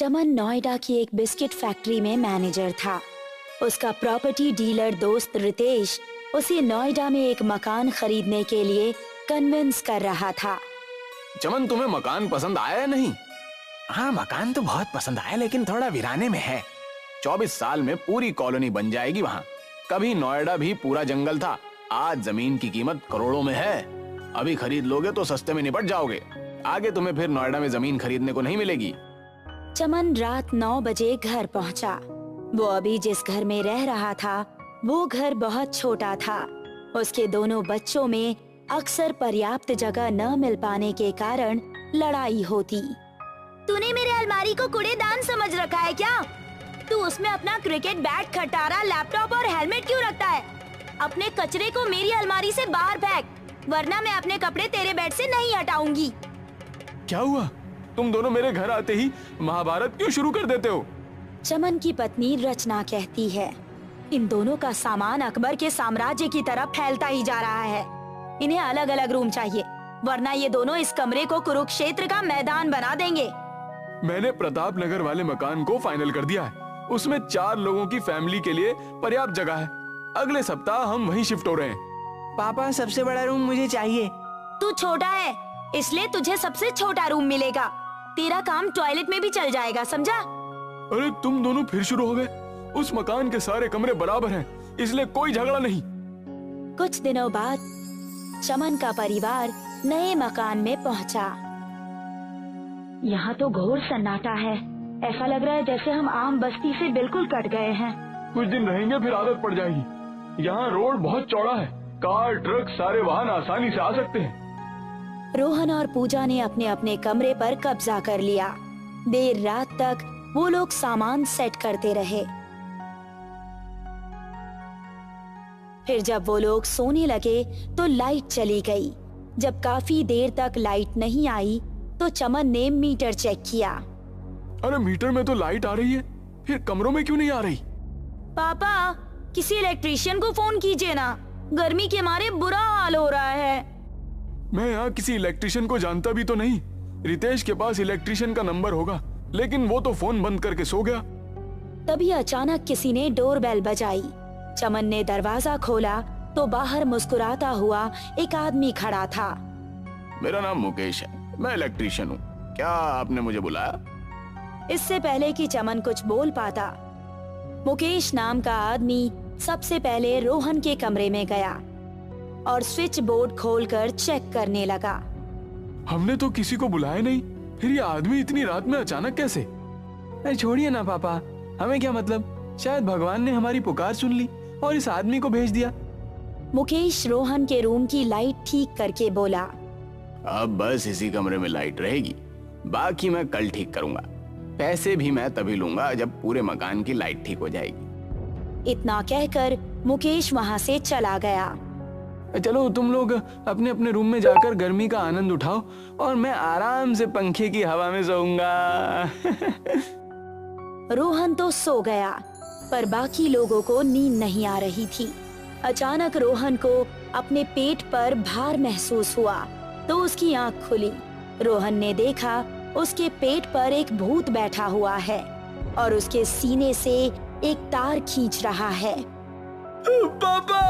चमन नोएडा की एक biscuit factory में मैनेजर था। उसका प्रॉपर्टी डीलर दोस्त रितेश उसे नोएडा में एक मकान खरीदने के लिए कन्विंस कर रहा था। चमन, तुम्हें मकान पसंद आया या नहीं? हाँ, मकान तो बहुत पसंद आया, लेकिन थोड़ा वीराने में है। 24 साल में पूरी कॉलोनी बन जाएगी वहाँ। कभी नोएडा भी पूरा जंगल था, आज जमीन की कीमत करोड़ों में है। अभी खरीद लोगे तो सस्ते में निपट जाओगे। आगे तुम्हें फिर नोएडा में जमीन खरीदने को नहीं मिलेगी। चमन रात 9 बजे घर पहुंचा। वो अभी जिस घर में रह रहा था वो घर बहुत छोटा था। उसके दोनों बच्चों में अक्सर पर्याप्त जगह न मिल पाने के कारण लड़ाई होती। तूने मेरे अलमारी को कूड़ेदान समझ रखा है क्या? तू उसमें अपना क्रिकेट बैट, खटारा, लैपटॉप और हेलमेट क्यों रखता है? अपने कचरे को मेरी अलमारी से बाहर फेंक, वरना मैं अपने कपड़े तेरे बेड से नहीं हटाऊंगी। क्या हुआ? तुम दोनों मेरे घर आते ही महाभारत क्यों शुरू कर देते हो? चमन की पत्नी रचना कहती है, इन दोनों का सामान अकबर के साम्राज्य की तरफ फैलता ही जा रहा है। इन्हें अलग अलग रूम चाहिए, वरना ये दोनों इस कमरे को कुरुक्षेत्र का मैदान बना देंगे। मैंने प्रताप नगर वाले मकान को फाइनल कर दिया है। उसमें 4 लोगों की फैमिली के लिए पर्याप्त जगह है। अगले सप्ताह हम वहीं शिफ्ट हो रहे हैं। पापा, सबसे बड़ा रूम मुझे चाहिए। तू छोटा है, इसलिए तुझे सबसे छोटा रूम मिलेगा। तेरा काम टॉयलेट में भी चल जाएगा, समझा? अरे तुम दोनों फिर शुरू हो गए। उस मकान के सारे कमरे बराबर हैं, इसलिए कोई झगड़ा नहीं। कुछ दिनों बाद चमन का परिवार नए मकान में पहुंचा। यहाँ तो घोर सन्नाटा है। ऐसा लग रहा है जैसे हम आम बस्ती से बिल्कुल कट गए हैं। कुछ दिन रहेंगे फिर आदत पड़ जाएगी। यहाँ रोड बहुत चौड़ा है, कार, ट्रक, सारे वाहन आसानी से आ सकते हैं। रोहन और पूजा ने अपने अपने कमरे पर कब्जा कर लिया। देर रात तक वो लोग सामान सेट करते रहे। फिर जब वो लोग सोने लगे तो लाइट चली गई। जब काफी देर तक लाइट नहीं आई तो चमन ने मीटर चेक किया। अरे मीटर में तो लाइट आ रही है, फिर कमरों में क्यों नहीं आ रही? पापा, किसी इलेक्ट्रिशियन को फोन कीजिए ना, गर्मी के मारे बुरा हाल हो रहा है। मैं यहाँ किसी इलेक्ट्रिशियन को जानता भी तो नहीं। रितेश के पास इलेक्ट्रिशियन का नंबर होगा, लेकिन वो तो फोन बंद करके सो गया। तभी अचानक किसी ने डोरबेल बजाई। चमन ने दरवाजा खोला तो बाहर मुस्कुराता हुआ एक आदमी खड़ा था। मेरा नाम मुकेश है, मैं इलेक्ट्रिशियन हूँ। क्या आपने मुझे बुलाया? इससे पहले कि चमन कुछ बोल पाता, मुकेश नाम का आदमी सबसे पहले रोहन के कमरे में गया और स्विच बोर्ड खोलकर चेक करने लगा। हमने तो किसी को बुलाया नहीं, फिर ये आदमी इतनी रात में अचानक कैसे? अरे छोड़िए ना पापा, हमें क्या मतलब। शायद भगवान ने हमारी पुकार सुन ली और इस आदमी को भेज दिया। मुकेश रोहन के रूम की लाइट ठीक करके बोला, अब बस इसी कमरे में लाइट रहेगी, बाकी मैं कल ठीक करूंगा। पैसे भी मैं तभी लूंगा जब पूरे मकान की लाइट ठीक हो जाएगी। इतना कहकर मुकेश वहाँ से चला गया। चलो तुम लोग अपने अपने रूम में जाकर गर्मी का आनंद उठाओ और मैं आराम से पंखे की हवा में सोऊंगा। रोहन तो सो गया, पर बाकी लोगों को नींद नहीं आ रही थी। अचानक रोहन को अपने पेट पर भार महसूस हुआ तो उसकी आंख खुली। रोहन ने देखा उसके पेट पर एक भूत बैठा हुआ है और उसके सीने से एक तार खींच रहा है। पापा